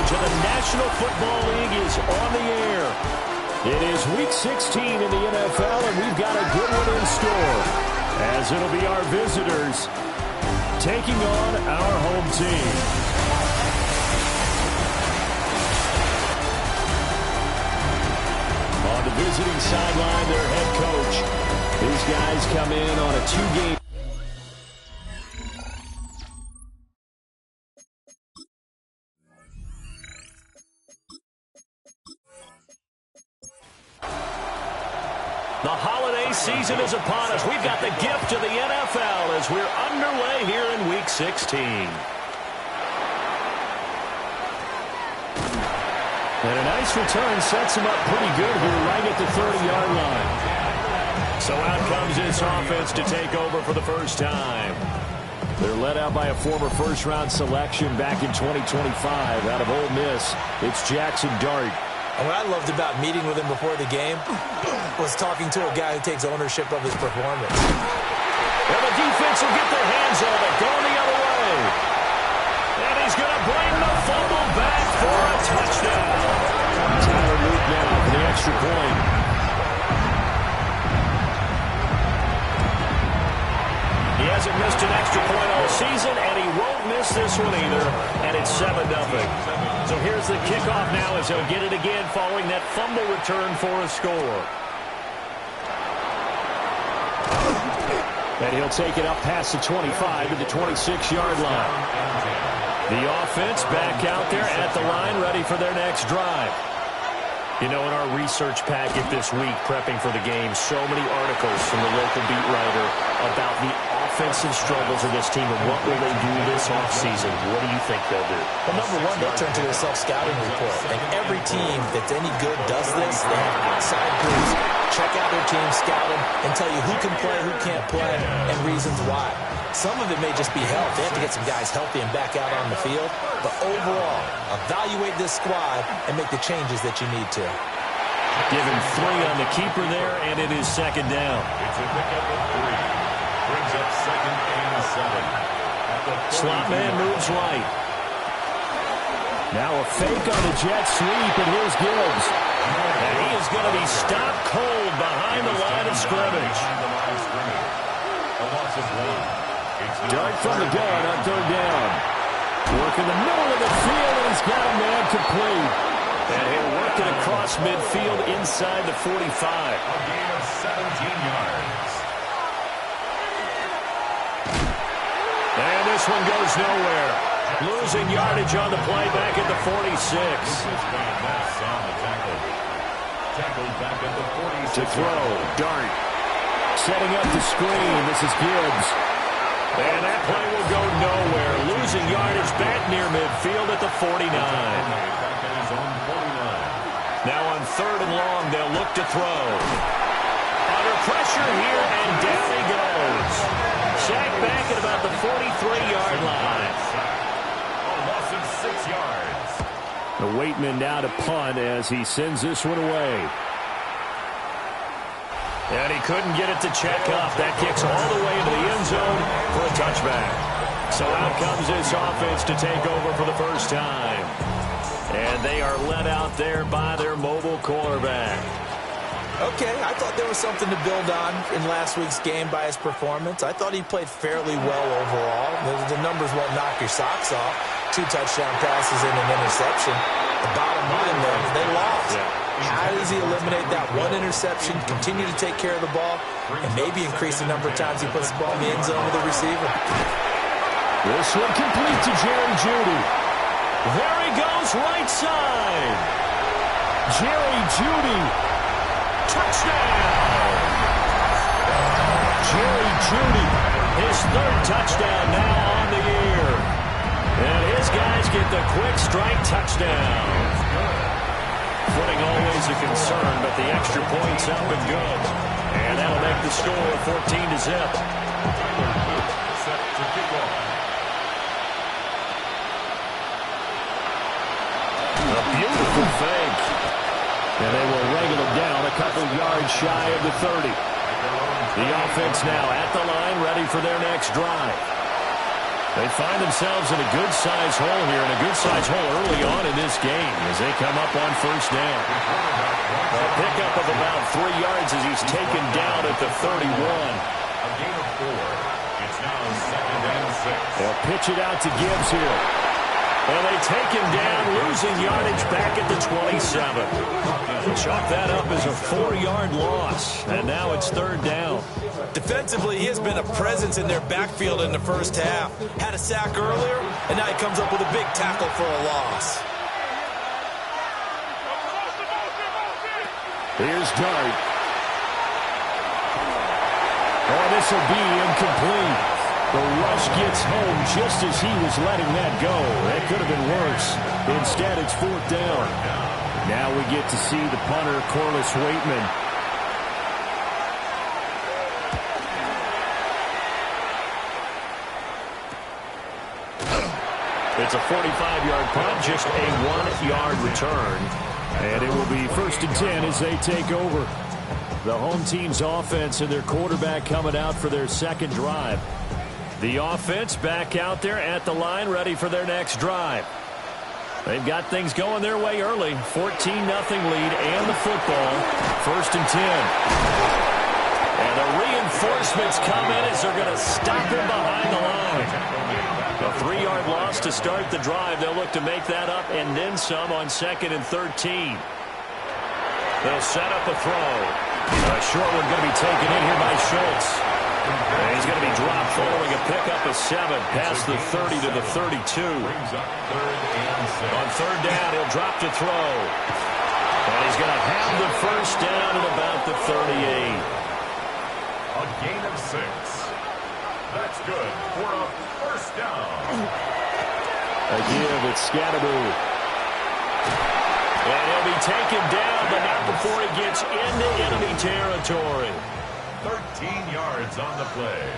coverage of the National Football League is on the air. It is Week 16 in the NFL, and we've got a good one in store, as it'll be our visitors taking on our home team. On the visiting sideline, their head coach. These guys come in on a 2-game. The holiday season is upon us. We've got the gift of the NFL as we're underway here in Week 16. And a nice return sets him up pretty good here right at the 30-yard line. So out comes this offense to take over for the first time. They're led out by a former first-round selection back in 2025 out of Ole Miss. It's Jackson Dart. And what I loved about meeting with him before the game was talking to a guy who takes ownership of his performance. And the defense will get their hands on it, going the other way. And he's going to bring the fumble back for a touchdown. Tyler Luke now for the extra point. He hasn't missed an extra point all season, and he won't miss this one either. And it's 7-0. So here's the kickoff now as he'll get it again following that fumble return for a score. And he'll take it up past the 25 to the 26-yard line. The offense back out there at the line, ready for their next drive. You know, in our research packet this week, prepping for the game, so many articles from the local beat writer about the offensive struggles of this team and what will they do this offseason. What do you think they'll do? Well, number one, they'll turn to their self-scouting report. And every team that's any good does this. They have outside groups, check out their team, scout them, and tell you who can play, who can't play, and reasons why. Some of it may just be health. They have to get some guys healthy and back out on the field. But overall, evaluate this squad and make the changes that you need to. Given 3 on the keeper there, and it is second down. It's a pickup of 3. Brings up 2nd and 7. Slot man moves right. Now a fake on the jet sweep, and here's Gibbs. And he is going to be stopped cold behind the line of scrimmage. A loss of 1. Dart from the gun on 3rd down. Work in the middle of the field, and he's got a man complete. And he'll work it across midfield inside the 45. A gain of 17 yards. And this one goes nowhere. Losing yardage on the play back at the 46. Tackled back at the 46. To throw, Dart. Setting up the screen. This is Gibbs. And that play will go nowhere. Losing yardage back near midfield at the 49. Now on 3rd and long, they'll look to throw. Under pressure here, and down he goes. Sacked back at about the 43-yard line. A loss of 6 yards. The Waitman now to punt as he sends this one away. And he couldn't get it to check up. That kicks all the way into the end zone for a touchback. So out comes this offense to take over for the first time. And they are led out there by their mobile quarterback. Okay, I thought there was something to build on in last week's game by his performance. I thought he played fairly well overall. The numbers won't knock your socks off. 2 touchdown passes and an interception. The bottom line, though, is they lost. Yeah. How does he eliminate that 1 interception, continue to take care of the ball, and maybe increase the number of times he puts the ball in the end zone with the receiver? This one complete to Jerry Jeudy. There he goes, right side. Jerry Jeudy. Touchdown. Jerry Jeudy, his 3rd touchdown now on the year. And his guys get the quick strike touchdown. Footing always a concern, but the extra point's up and good. And that'll make the score 14-0. Set to kick off. A beautiful fake. And they will wrangle him down a couple yards shy of the 30. The offense now at the line, ready for their next drive. They find themselves in a good-sized hole here, and a good-sized hole early on in this game as they come up on first down. A pickup of about 3 yards as he's taken down at the 31. A gain of 4. It's now 2nd and 6. They'll pitch it out to Gibbs here. And they take him down, losing yardage back at the 27. Chalk that up as a 4-yard loss, and now it's 3rd down. Defensively, he has been a presence in their backfield in the first half. Had a sack earlier, and now he comes up with a big tackle for a loss. Here's Dart. Oh, this will be incomplete. The rush gets home just as he was letting that go. That could have been worse. Instead, it's 4th down. Now we get to see the punter, Corliss Waitman. It's a 45-yard punt, just a 1-yard return. And it will be 1st and 10 as they take over. The home team's offense and their quarterback coming out for their second drive. The offense back out there at the line, ready for their next drive. They've got things going their way early. 14-0 lead and the football. 1st and 10. And the reinforcements come in as they're going to stop him behind the line. A 3-yard loss to start the drive. They'll look to make that up and then some on 2nd and 13. They'll set up a throw. A short one going to be taken in here by Schultz. And he's going to be dropped following a pickup of 7 past the 30 to the 32. On 3rd down, he'll drop to throw. And he's going to have the first down at about the 38. A gain of 6. That's good for a first down. A give, it's Scatteroo. And he'll be taken down, but not before he gets into enemy territory. 13 yards on the play.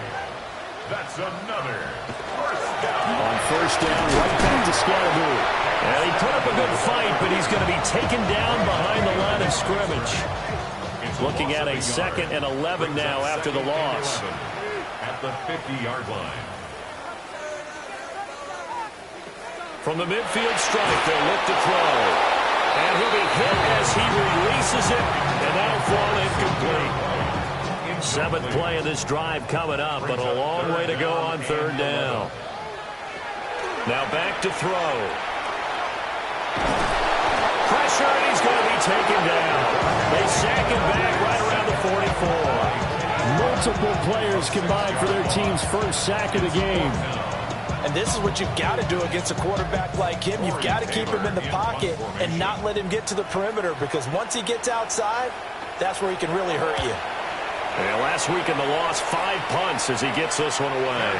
That's another first down. On 1st down, right back to Scatteroo. And he put up a good fight, but he's going to be taken down behind the line of scrimmage. Looking at a 2nd and 11 now after the loss. At the 50-yard line. From the midfield stripe, they'll look to throw. And he'll be hit as he releases it, and that'll fall incomplete. 7th play of this drive coming up, but a long way to go on 3rd down. Now back to throw. Pressure, and he's going to be taken down. They sack him back right around the 44. Multiple players combined for their team's first sack of the game. And this is what you've got to do against a quarterback like him. You've got to keep him in the pocket and not let him get to the perimeter, because once he gets outside, that's where he can really hurt you. And last week in the loss, 5 punts as he gets this one away.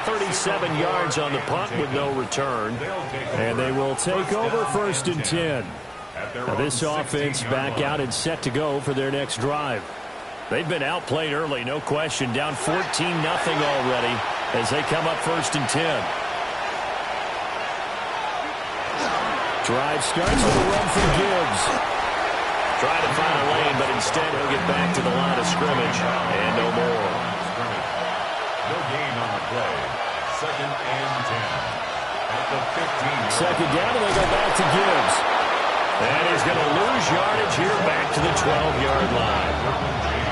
37 yards on the punt with no return. And they will take over 1st and 10. Now this offense back out and set to go for their next drive. They've been outplayed early, no question. Down 14-0 already as they come up 1st and 10. Drive starts with a run from Gibbs. Trying to find a lane, but instead he'll get back to the line of scrimmage. And no more. No gain on the play. 2nd and 10. At the 15. 2nd down, and they go back to Gibbs. And he's going to lose yardage here back to the 12-yard line.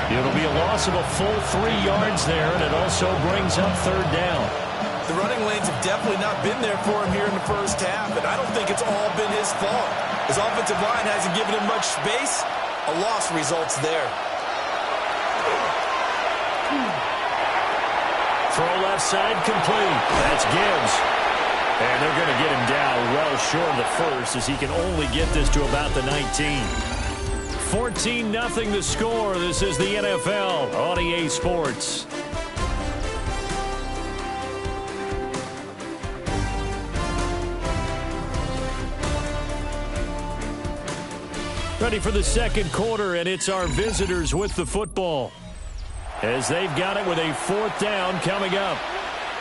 It'll be a loss of a full 3 yards there, and it also brings up 3rd down. The running lanes have definitely not been there for him here in the first half, and I don't think it's all been his fault. His offensive line hasn't given him much space. A loss results there. Throw left side complete. That's Gibbs. And they're going to get him down well short of the first as he can only get this to about the 19. 14-0 the score. This is the NFL on EA Sports. Ready for the second quarter, and it's our visitors with the football as they've got it with a 4th down coming up.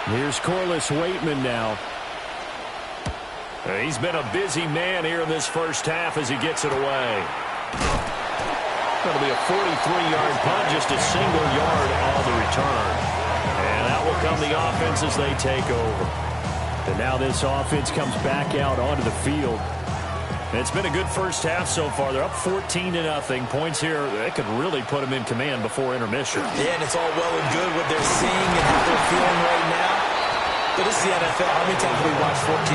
Here's Corliss Waitman now. He's been a busy man here in this first half as he gets it away. That'll be a 43-yard punt, just a single yard on the return. And that will come the offense as they take over. And now this offense comes back out onto the field. And it's been a good first half so far. They're up 14-0. Points here, that could really put them in command before intermission. Yeah, and it's all well and good what they're seeing and how they're feeling right now. But it's the NFL. How many times have we watched 14-0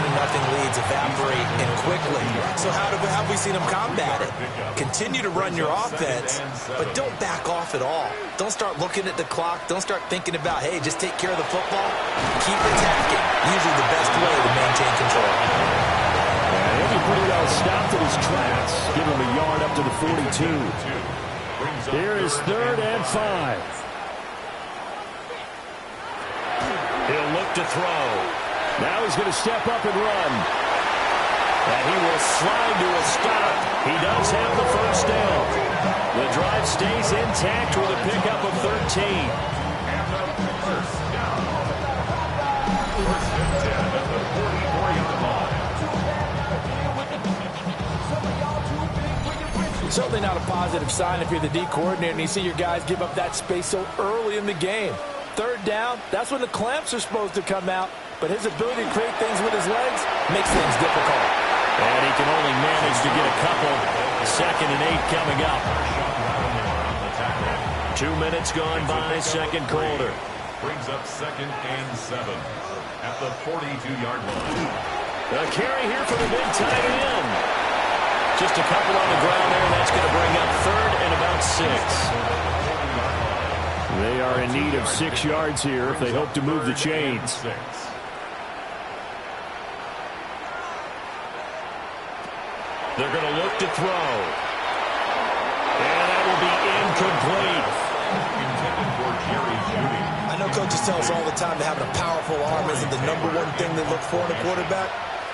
leads evaporate and quickly? So how have we seen them combat it? Continue to run your offense, but don't back off at all. Don't start looking at the clock. Don't start thinking about, hey, just take care of the football. Keep attacking. Usually the best way to maintain control. He'll be pretty well stopped in his tracks. Give him a yard up to the 42. Here is 3rd and 5. He'll look to throw. Now he's going to step up and run. And he will slide to a stop. He does have the first down. The drive stays intact with a pickup of 13. And the first down. First and 10 at the 44-yard line. Certainly not a positive sign if you're the D coordinator and you see your guys give up that space so early in the game. 3rd down, that's when the clamps are supposed to come out. But his ability to create things with his legs makes things difficult. And he can only manage to get a couple. 2nd and 8 coming up. 2 minutes gone by, second quarter. Brings up 2nd and 7 at the 42-yard line. A carry here for the big tight end. Just a couple on the ground there, and that's going to bring up 3rd and about 6. They are in need of 6 yards here if they hope to move the chains. They're going to look to throw. And that will be incomplete. Intended for Jerry Jeudy. I know coaches tell us all the time that having a powerful arm isn't the #1 thing they look for in a quarterback.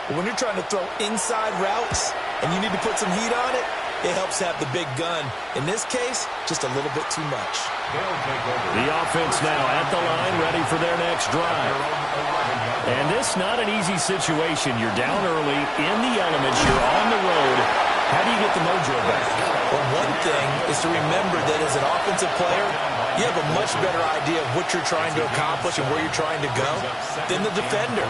But when you're trying to throw inside routes and you need to put some heat on it, it helps have the big gun. In this case, just a little bit too much. The offense now at the line, ready for their next drive. And this not an easy situation. You're down early, in the elements, you're on the road. How do you get the mojo back? Well, one thing is to remember that as an offensive player, you have a much better idea of what you're trying to accomplish and where you're trying to go than the defender.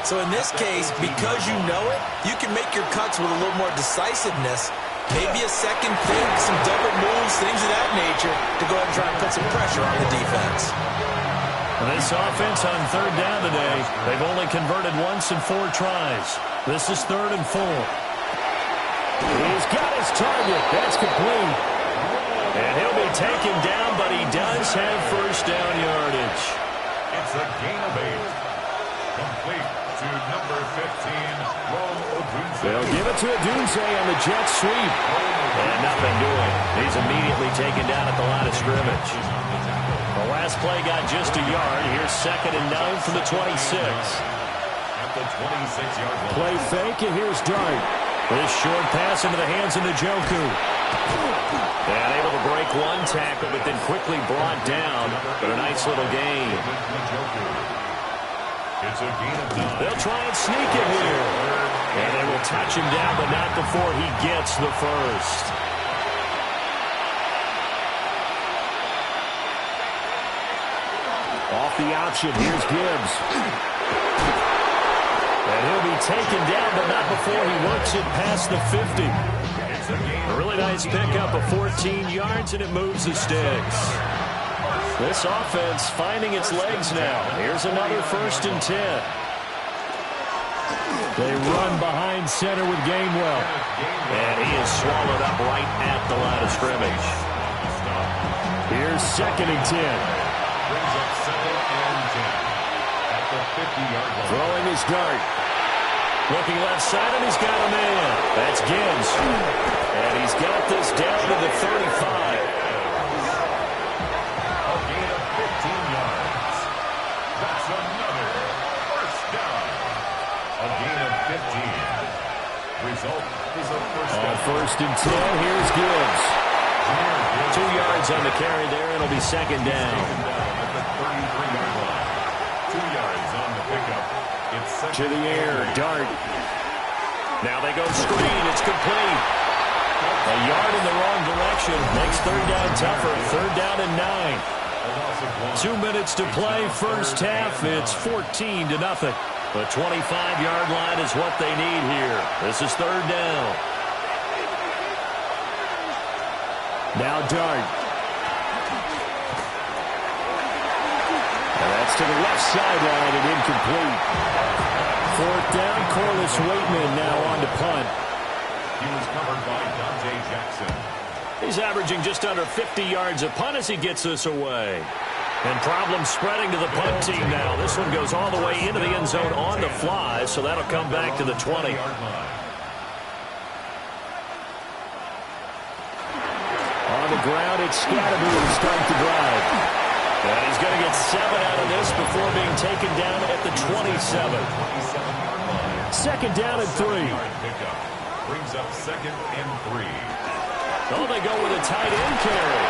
So in this case, because you know it, you can make your cuts with a little more decisiveness. Maybe a second pick, some double moves, things of that nature to go ahead and try and put some pressure on the defense. This offense on 3rd down today, they've only converted once in 4 tries. This is 3rd and 4. He's got his target. That's complete. And he'll be taken down, but he does have first down yardage. It's a gain of 8. Complete to number 15, Roadrunner. They'll give it to Odunze on the jet sweep. And nothing doing. He's immediately taken down at the line of scrimmage. The last play got just a yard. Here's 2nd and 9 from the 26. At the 26-yard line. Play fake, and here's Dart. This short pass into the hands of Njoku. And able to break one tackle, but then quickly brought down. But a nice little gain. It's a gain of 9. They'll try and sneak it here. And they will touch him down, but not before he gets the first. Off the option, here's Gibbs. And he'll be taken down, but not before he works it past the 50. A really nice pickup of 14 yards, and it moves the sticks. This offense finding its legs now. Here's another 1st and 10. They run behind center with Gainwell. And he is swallowed up right at the line of scrimmage. Here's 2nd and 10. Brings up 2nd and 10 at the 50-yard line. Throwing his Dart. Looking left side, and he's got a man. That's Gibbs. And he's got this down to the 35. A gain of 15 yards. That's another first down. A gain of 15. Result is a first down. On 1st and 10, here's Gibbs. 2 yards on the carry there, and it'll be 2nd down. At the 33-yard line. 2 yards on the pickup. It's To the air, Dart. Now they go screen. It's complete. A yard in the wrong direction. Makes 3rd down tougher. 3rd down and 9. 2 minutes to play, first half. It's 14-0. The 25-yard line is what they need here. This is third down. Now Dart. And that's to the left sideline and incomplete. Fourth down, Corliss Waitman now on to punt. He was covered by Dante Jackson. He's averaging just under 50 yards a punt as he gets this away. And problems spreading to the punt team now. This one goes all the way into the end zone on the fly, so that'll come back to the 20. On the ground, it's Scatterby to start the drive. And he's going to get 7 out of this before being taken down at the 27. Second down and 3. Brings up 2nd and 3. Oh, they go with a tight end carry.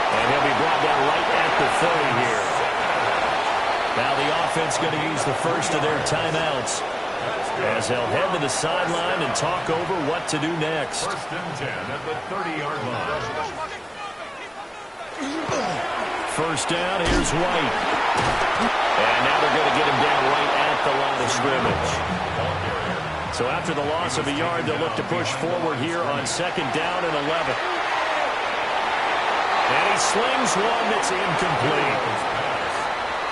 And he'll be brought down right at the 30 here. Now the offense going to use the first of their timeouts as they'll head to the sideline and talk over what to do next. 1st and 10 at the 30-yard line. First down, here's White. And now they're going to get him down right at the line of scrimmage. So after the loss of a yard, they'll look to push forward here on 2nd down and 11. And he slings one that's incomplete.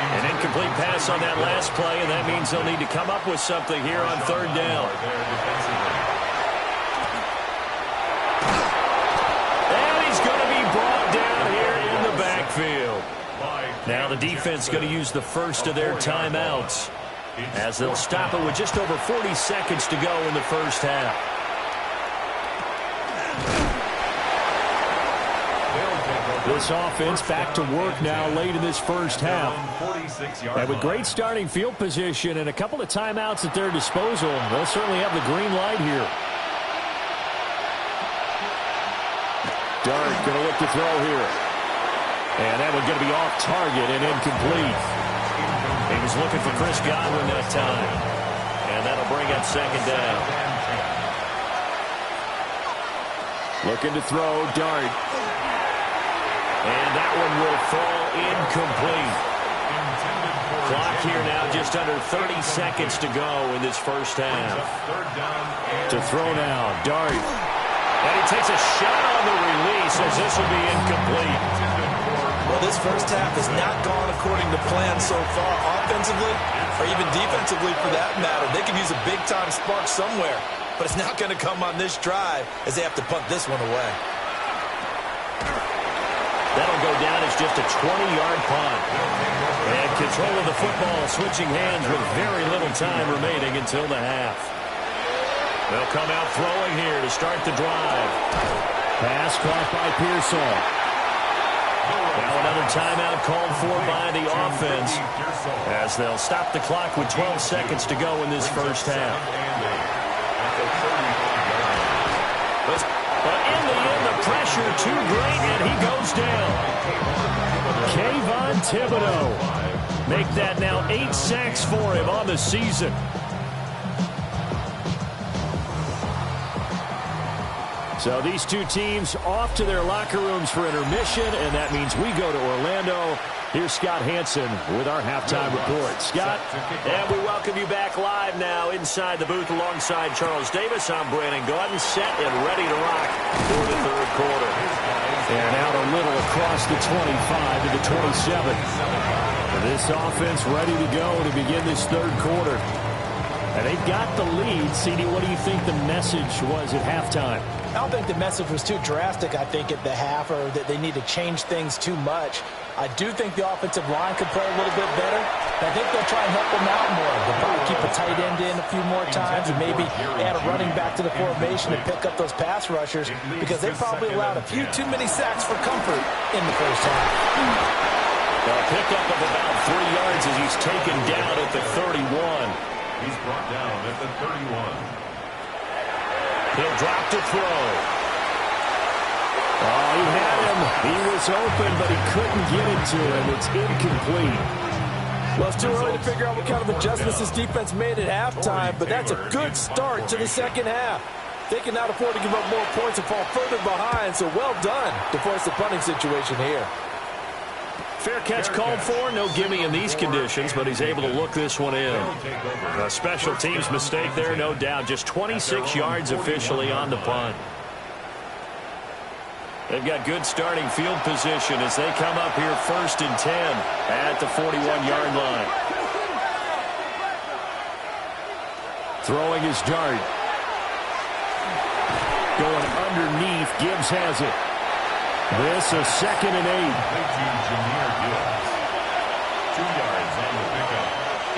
An incomplete pass on that last play, and that means they'll need to come up with something here on 3rd down. And he's going to be brought down here in the backfield. Now the defense going to use the first of their timeouts as they'll stop it with just over 40 seconds to go in the first half. This offense back to work now late in this first half. And with great starting field position and a couple of timeouts at their disposal, they'll certainly have the green light here. Dart going to look to throw here. And that one's going to be off target and incomplete. He was looking for Chris Godwin that time. And that'll bring up 2nd down. Looking to throw, Dart. And that one will fall incomplete. Clock here now just under 30 seconds to go in this first half. To throw now, Dart. And he takes a shot on the release as this will be incomplete. Well, this first half has not gone according to plan so far, offensively or even defensively for that matter. They could use a big-time spark somewhere, but it's not going to come on this drive as they have to punt this one away. That'll go down as just a 20-yard punt. And control of the football switching hands with very little time remaining until the half. They'll come out throwing here to start the drive. Pass caught by Pearsall. Now another timeout called for by the offense as they'll stop the clock with 12 seconds to go in this first half. But in the end, the pressure too great, and he goes down. Kayvon Thibodeau. Make that now 8 sacks for him on the season. So these two teams off to their locker rooms for intermission, and that means we go to Orlando. Here's Scott Hansen with our halftime report. Scott? And we welcome you back live now inside the booth alongside Charles Davis. I'm Brandon Gordon, set and ready to rock for the third quarter. And out a little across the 25 to the 27. This offense ready to go to begin this third quarter. And they've got the lead. CD, what do you think the message was at halftime? I don't think the message was too drastic, I think, at the half, or that they need to change things too much. I do think the offensive line could play a little bit better. I think they'll try and help them out more. They'll probably keep a tight end in a few more times and maybe add a running back to the formation and pick up those pass rushers because they probably allowed a few too many sacks for comfort in the first half. A pickup of about 3 yards as he's taken down at the 31. He's brought down at the 31. He'll drop to throw. Oh, he had him. He was open, but he couldn't get it to him. It's incomplete. Well, it's too early to figure out what kind of adjustments this defense made at halftime, but that's a good start to the second half. They cannot afford to give up more points and fall further behind, so well done to force the punting situation here. Fair catch called for. No gimme in these conditions, but he's able to look this one in. A special teams mistake there, no doubt. Just 26 yards officially on the punt. They've got good starting field position as they come up here 1st and 10 at the 41-yard line. Throwing his dart. Going underneath. Gibbs has it. This is 2nd and 8. 2 yards on the pickup.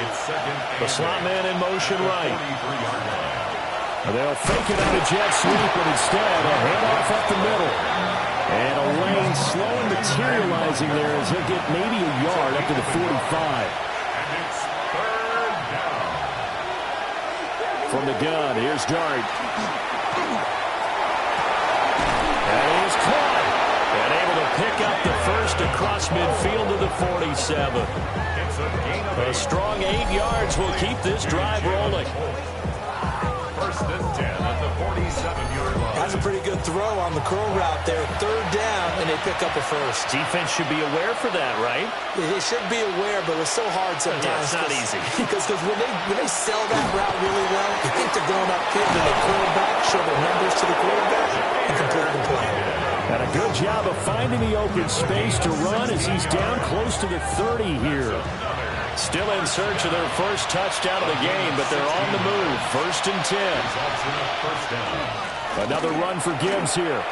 It's 2nd and The slot man in motion right. 43-yard line. They'll fake it out of jet sweep, but instead a handoff up the middle. And a lane slowly materializing there as he'll get maybe a yard up to the 45. And it's 3rd down. From the gun, here's Dart. And he is caught. And able to pick up the first across midfield to the 47. It's a gain of A strong 8 yards will keep this drive rolling. 1st and 10 at the 47-yard line. That's a pretty good throw on the curl route there. 3rd down, and they pick up a first. Defense should be aware for that, right? They should be aware, but it's so hard sometimes. Yeah, it's not easy. Because when they sell that route really well, you think they're going upfield, and they curl back, show their numbers to the quarterback, and complete the play. And a good job of finding the open space to run as he's down close to the 30 here. Still in search of their first touchdown of the game, but they're on the move. 1st and 10. Another run for Gibbs here.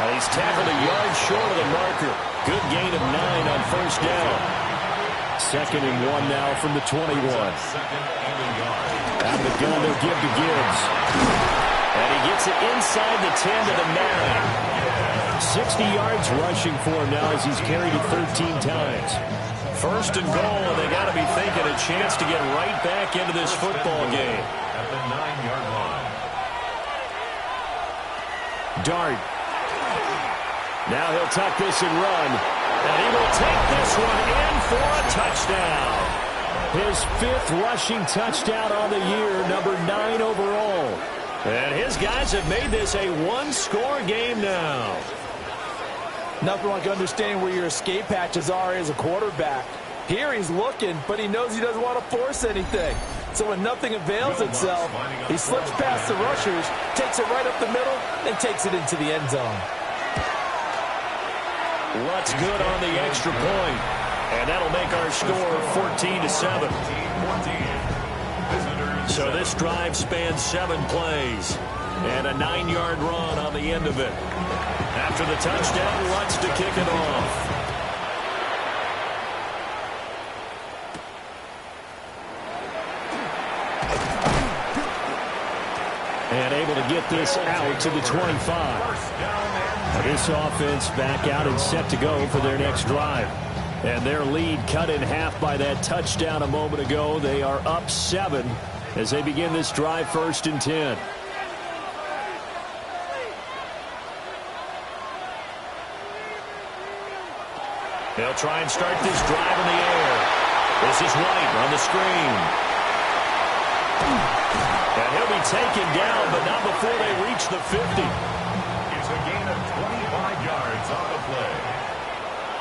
And he's tackled a yard short of the marker. Good gain of 9 on 1st down. 2nd and 1 now from the 21. Out of the gun, they'll give to Gibbs. And he gets it inside the 10 to the 9. 60 yards rushing for him now as he's carried it 13 times. 1st and goal, and they got to be thinking a chance to get right back into this football game. At the 9-yard line. Dart. Now he'll tuck this and run. And he will take this one in for a touchdown. His 5th rushing touchdown on the year, number 9 overall. And his guys have made this a one-score game now. Nothing like understanding where your escape hatches are as a quarterback. Here he's looking, but he knows he doesn't want to force anything. So when nothing avails itself, he slips past the rushers, takes it right up the middle, and takes it into the end zone. What's good on the extra point? And that'll make our score 14-7. So this drive spans 7 plays. And a 9-yard run on the end of it. After the touchdown, Lutz to kick it off. And able to get this out to the 25. Now this offense back out and set to go for their next drive. And their lead cut in half by that touchdown a moment ago. They are up 7 as they begin this drive 1st and 10. They'll try and start this drive in the air. This is White on the screen. And he'll be taken down, but not before they reach the 50. It's a gain of 25 yards on the play.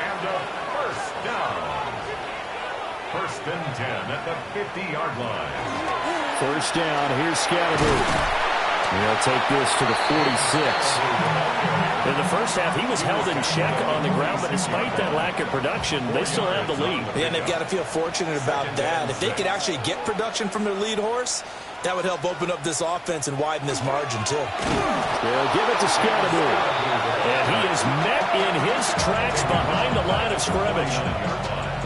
And a 1st down. 1st and 10 at the 50-yard line. 1st down. Here's Scatterby. They'll take this to the 46. In the first half, he was held in check on the ground, but despite that lack of production, they still have the lead. Yeah, and they've got to feel fortunate about that. If they could actually get production from their lead horse, that would help open up this offense and widen this margin, too. They'll give it to Scatterby. And he is met in his tracks behind the line of scrimmage.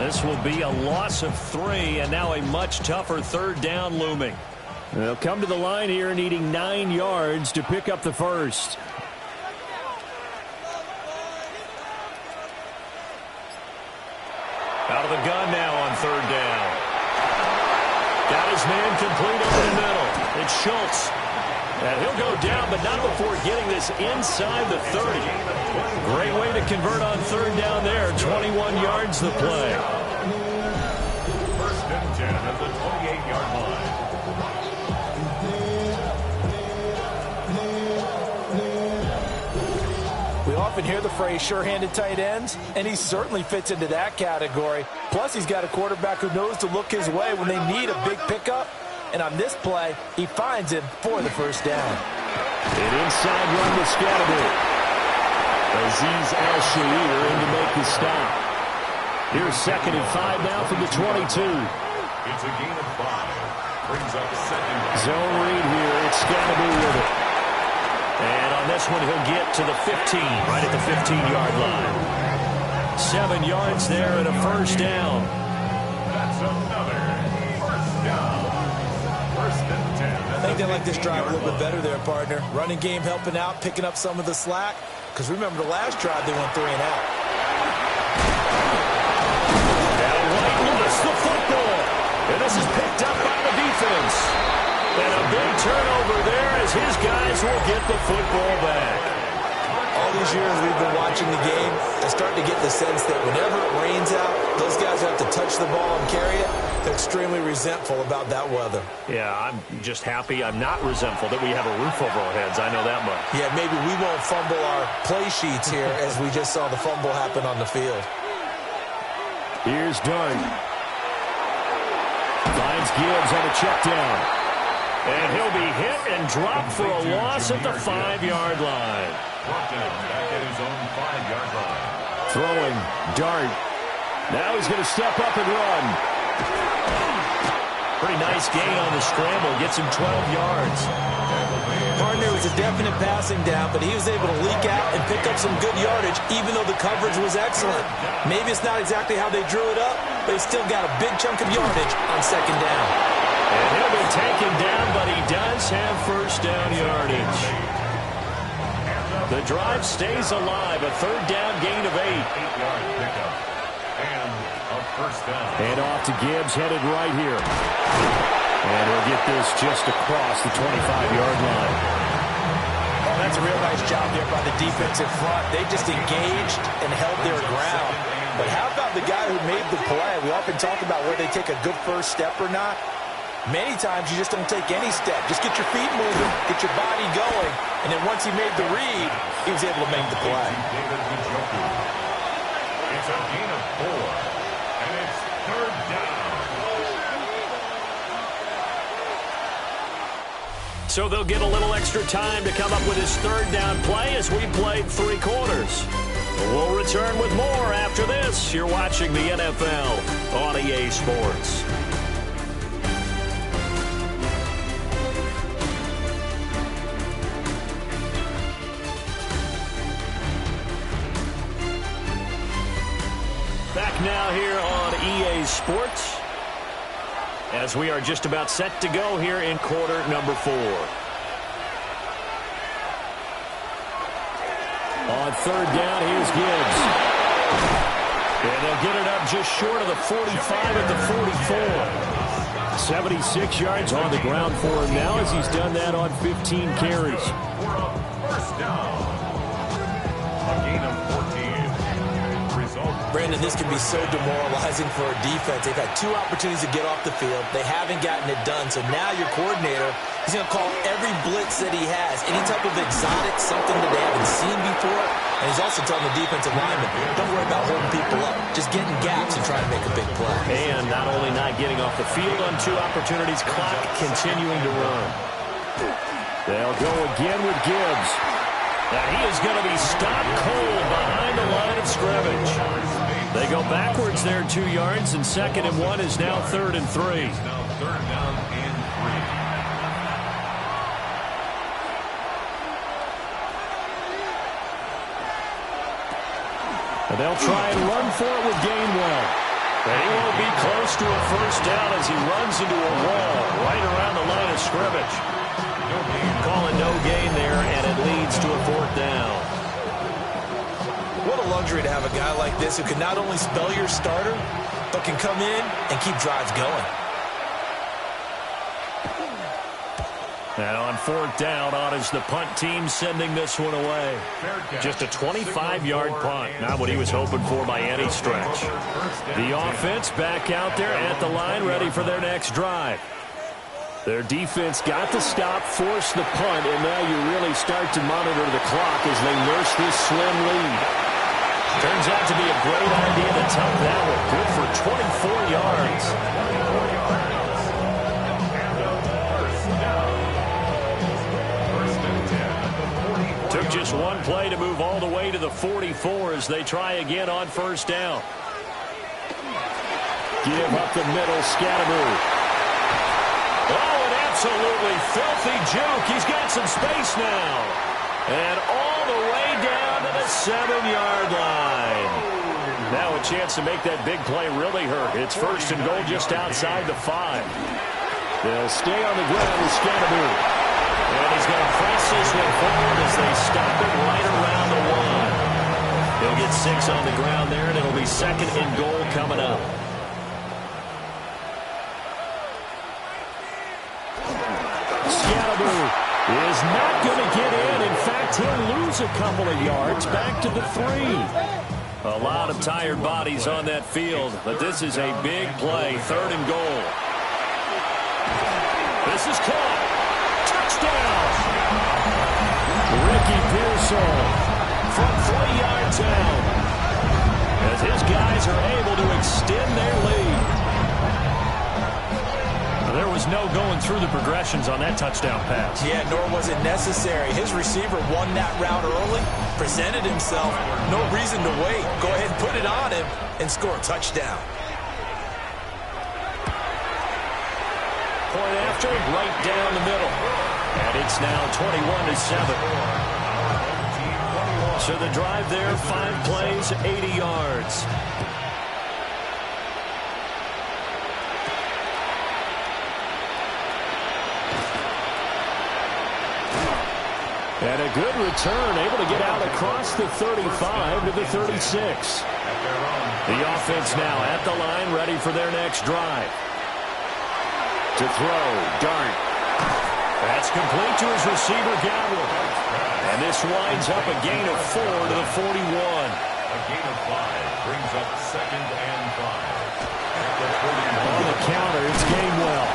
This will be a loss of 3, and now a much tougher 3rd down looming. They'll come to the line here needing 9 yards to pick up the first. Out of the gun now on 3rd down. Got his man complete over the middle. It's Schultz. And he'll go down, but not before getting this inside the 30. Great way to convert on 3rd down there. 21 yards the play. 1st and 10 at the 28-yard line. We often hear the phrase sure-handed tight ends, and he certainly fits into that category. Plus, he's got a quarterback who knows to look his way when they need a big pickup. And on this play, he finds him for the first down. An inside run with Scatterby. Aziz Al-Shair in to make the stop. Here's 2nd and 5 now from the 22. It's a gain of 5. Brings up 2nd. Zone read here. It's Scatterby with it. And on this one, he'll get to the 15, right at the 15-yard line. 7 yards there and a first down. That's another first down. 1st and 10. I think they like this drive a little bit better there, partner. Running game helping out, picking up some of the slack. Because remember, the last drive, they went 3 and out. Now White lost the football. And this is picked up by the defense. And a big turnover there as his guys will get the football back. All these years we've been watching the game, I start to get the sense that whenever it rains out, those guys have to touch the ball and carry it. They're extremely resentful about that weather. Yeah, I'm just happy I'm not resentful that we have a roof over our heads. I know that much. Yeah, maybe we won't fumble our play sheets here as we just saw the fumble happen on the field. Here's Dart. Finds Gibbs on a check down. And he'll be hit and dropped for a loss at the 5-yard line. Brought down back at his own 5-yard line. Throwing, Dart. Now he's going to step up and run. Pretty nice gain on the scramble. Gets him 12 yards. Partner, was a definite passing down, but he was able to leak out and pick up some good yardage, even though the coverage was excellent. Maybe it's not exactly how they drew it up, but he still got a big chunk of yardage on 2nd down. And he'll be taken down, but he does have first down yardage. The drive stays alive. A 3rd down gain of 8. 8-yard pickup. And a first down. And off to Gibbs, headed right here. And he'll get this just across the 25-yard line. Oh, that's a real nice job there by the defensive front. They just engaged and held their ground. But how about the guy who made the play? We often talk about whether they take a good first step or not. Many times you just don't take any step. Just get your feet moving, get your body going, and then once he made the read, he was able to make the play. It's a gain of 4, and it's 3rd down. So they'll get a little extra time to come up with his 3rd down play as we played 3 quarters. We'll return with more after this. You're watching the NFL on EA Sports. Back now here on EA Sports as we are just about set to go here in quarter number 4. On 3rd down, here's Gibbs. And they'll get it up just short of the 45 at the 44. 76 yards on the ground for him now as he's done that on 15 carries. For a first down. A gain of 14. Brandon, this can be so demoralizing for a defense. They've had 2 opportunities to get off the field. They haven't gotten it done. So now your coordinator, he's going to call every blitz that he has, any type of exotic, something that they haven't seen before. And he's also telling the defensive lineman, don't worry about holding people up. Just get in gaps and try to make a big play. And not only not getting off the field on 2 opportunities, clock continuing to run. They'll go again with Gibbs. And he is going to be stopped cold behind the line of scrimmage. They go backwards there 2 yards, and 2nd and 1 is now 3rd and 3. Now 3rd down and 3. And they'll try and run for it with Gainwell. And he won't be close to a first down as he runs into a wall right around the line of scrimmage. Calling no gain there, and it leads to a 4th down. What a luxury to have a guy like this who can not only spell your starter, but can come in and keep drives going. And on 4th down, on is the punt team sending this one away. Just a 25-yard punt, not what he was hoping for by any stretch. The offense back out there at the line, ready for their next drive. Their defense got the stop, forced the punt, and now you really start to monitor the clock as they nurse this slim lead. Turns out to be a great idea to tuck that one. Good for 24 yards. Took just one play to move all the way to the 44 as they try again on first down. Give up the middle, Scatteroo. Oh, an absolutely filthy juke. He's got some space now. And all the way down to the 7-yard line. Now a chance to make that big play really hurt. It's first and goal just outside the 5. They'll stay on the ground with Scatteroo. And he's going to press this one forward as they stop it right around the 1. He'll get 6 on the ground there, and it'll be second and goal coming up. Scatteroo is not going to get in. In fact, he'll lose a couple of yards back to the 3. A lot of tired bodies on that field, but this is a big play. Third and goal. This is caught. Touchdown. Ricky Pearsall from 3 yards out. As his guys are able to extend their lead. There was no going through the progressions on that touchdown pass. Yeah, nor was it necessary. His receiver won that route early, presented himself. No reason to wait. Go ahead and put it on him and score a touchdown. Point after, right down the middle. And it's now 21-7. So the drive there, 5 plays, 80 yards. And a good return, able to get out across the 35 to the 36. The offense now at the line, ready for their next drive. To throw, Dart. That's complete to his receiver, Gadwin. And this winds up a gain of 4 to the 41. A gain of 5 brings up second and 5. On the counter, it's Gainwell.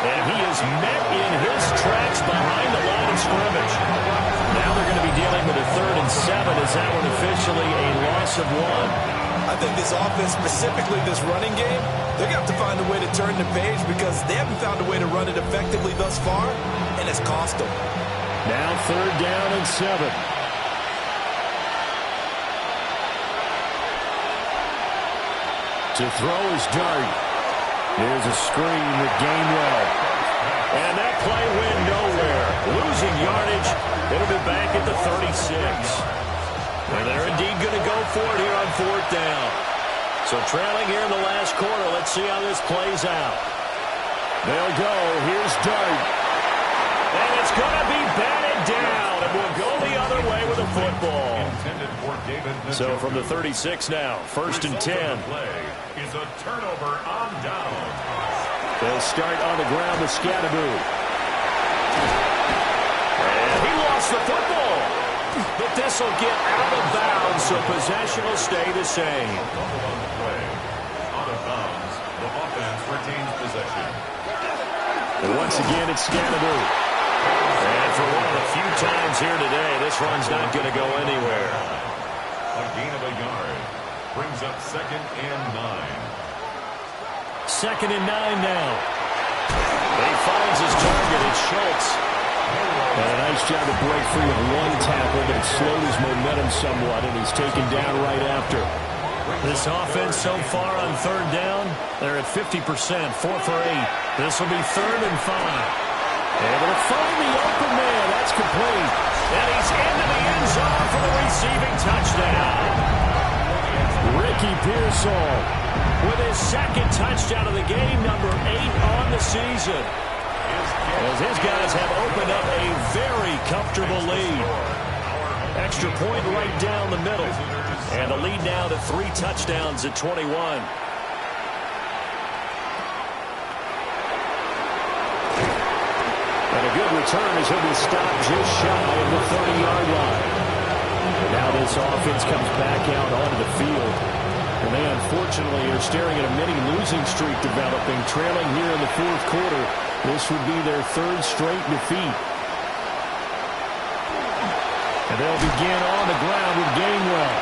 And he is met in his tracks behind the line of scrimmage. Now they're going to be dealing with a 3rd and 7. Is that one officially a loss of 1? I think this offense, specifically this running game, they're going to have to find a way to turn the page because they haven't found a way to run it effectively thus far, and it's cost them. Now 3rd down and 7. To throw is Dart. Here's a screen with Gainwell. And that play went nowhere. Losing yardage. It'll be back at the 36. And they're indeed going to go for it here on 4th down. So trailing here in the last quarter. Let's see how this plays out. They'll go. Here's Dart. And it's going to be batted down. And we'll go the other way with the football. So from the 36 now. 1st and 10. Is a turnover on down. They'll start on the ground with Scatteroo. And he lost the football. But this will get out of bounds, so possession will stay the same. On the play. Out of bounds. The offense retains possession. And once again, it's Scatteroo. And for one of the few times here today, this run's not going to go anywhere. A gain of a yard. Brings up second and 9. Second and 9 now. He finds his target. It's Schultz. And a nice job to break free of one tackle, but it slowed his momentum somewhat, and he's taken down right after. This offense so far on 3rd down, they're at 50%, 4 for 8. This will be 3rd and 5. Able to find the open man. That's complete. And he's into the end zone for the receiving touchdown. Ricky Pearsall with his 2nd touchdown of the game, number 8 on the season. As his guys have opened up a very comfortable lead. Extra point right down the middle. And a lead now to 3 touchdowns at 21. And a good return as he'll be stopped just shy of the 30-yard line. And now this offense comes back out onto the field. And they unfortunately are staring at a mini losing streak developing, trailing here in the fourth quarter. This would be their third straight defeat. And they'll begin on the ground with Gainwell.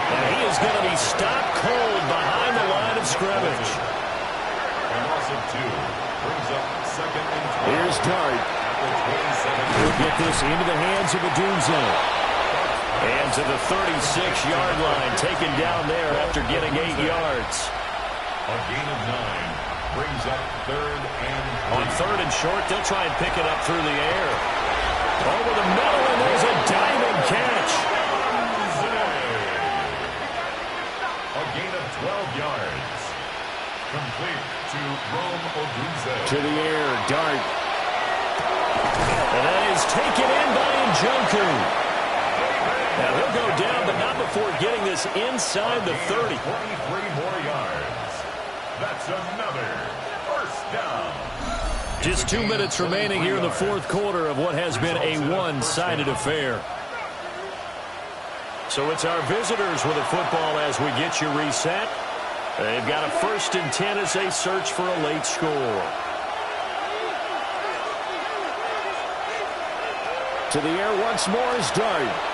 And he is going to be stopped cold behind the line of scrimmage. A loss of 2 brings up second and 12. Here's Dart. He'll get this into the hands of Adunze. And to the 36-yard line, taken down there after getting 8 yards. A gain of 9 brings up third and 3. On third and short, they'll try and pick it up through the air. Over the middle, and there's a diving catch. A gain of 12 yards. Complete to Rome Odunze. To the air, Dart. And that is taken in by Njoku. Now he'll go down, but not before getting this inside the 30. 23 more yards. That's another first down. Just 2 minutes remaining here in the fourth quarter of what has been a one-sided affair. So it's our visitors with the football as we get you reset. They've got a 1st and 10 as they search for a late score. To the air once more is Dart.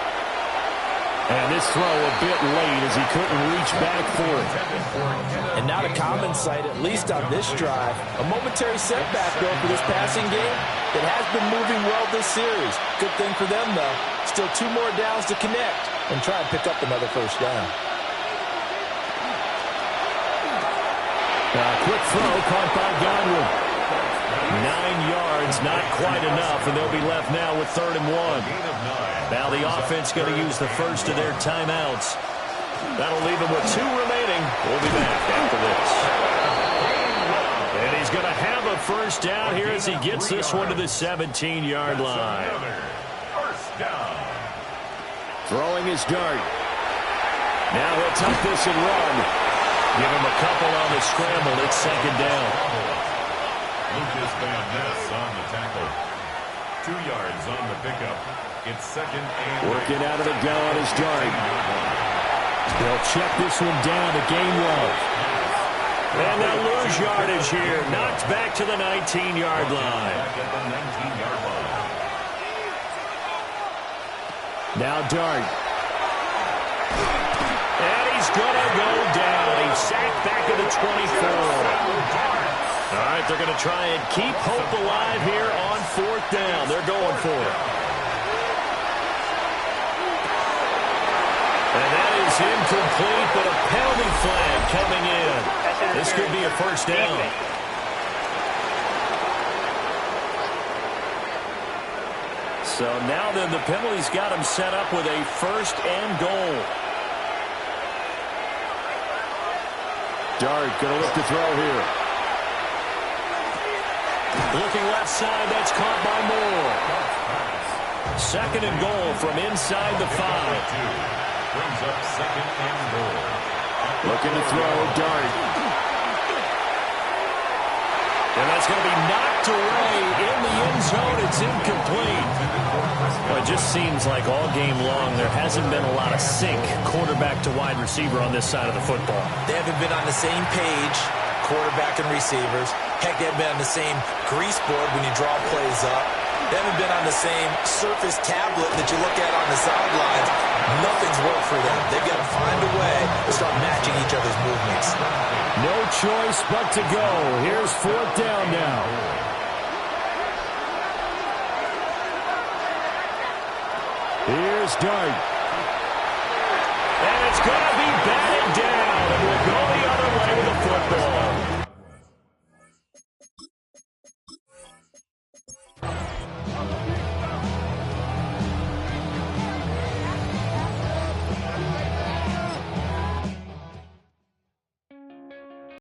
And this throw a bit late as he couldn't reach back for it. And not a common sight, at least on this drive. A momentary setback, though, for this passing game that has been moving well this series. Good thing for them, though. Still 2 more downs to connect and try and pick up another first down. Quick throw caught by Godwin. 9 yards, not quite enough, and they'll be left now with 3rd and 1. Now the offense going to use the first of their timeouts. That'll leave them with 2 remaining. We'll be back after this. And he's going to have a first down here as he gets this one to the 17-yard line. First down. Throwing his Dart. Now he'll tuck this and run. Give him a couple on the scramble. It's 2nd down. Lucas Van Ness on the tackle. 2 yards on the pickup. It's 2nd and Working out of the gun is Dart. They'll check this one down to Gainwell. And they'll lose yardage here. Knocked back to the 19-yard line. back at the 19-yard line. Now Dart. And he's going to go down. He's sacked back at the 24. All right, they're going to try and keep hope alive here on 4th down. They're going for it. And that is incomplete, but a penalty flag coming in. This could be a first down. So now then the penalty's got him set up with a 1st and goal. Dart going to look to throw here. Looking left side, that's caught by Moore. 2nd and goal from inside the 5. Brings up 2nd and goal. Looking to throw, Dart. And that's going to be knocked away in the end zone. It's incomplete. Well, it just seems like all game long there hasn't been a lot of sync quarterback to wide receiver on this side of the football. They haven't been on the same page, quarterback and receivers. Heck, they haven't been on the same grease board when you draw plays up. They haven't been on the same surface tablet that you look at on the sidelines. Nothing's worked for them. They've got to find a way to start matching each other's movements. No choice but to go. Here's 4th down now. Here's Dart. And it's going to be batted down. And we'll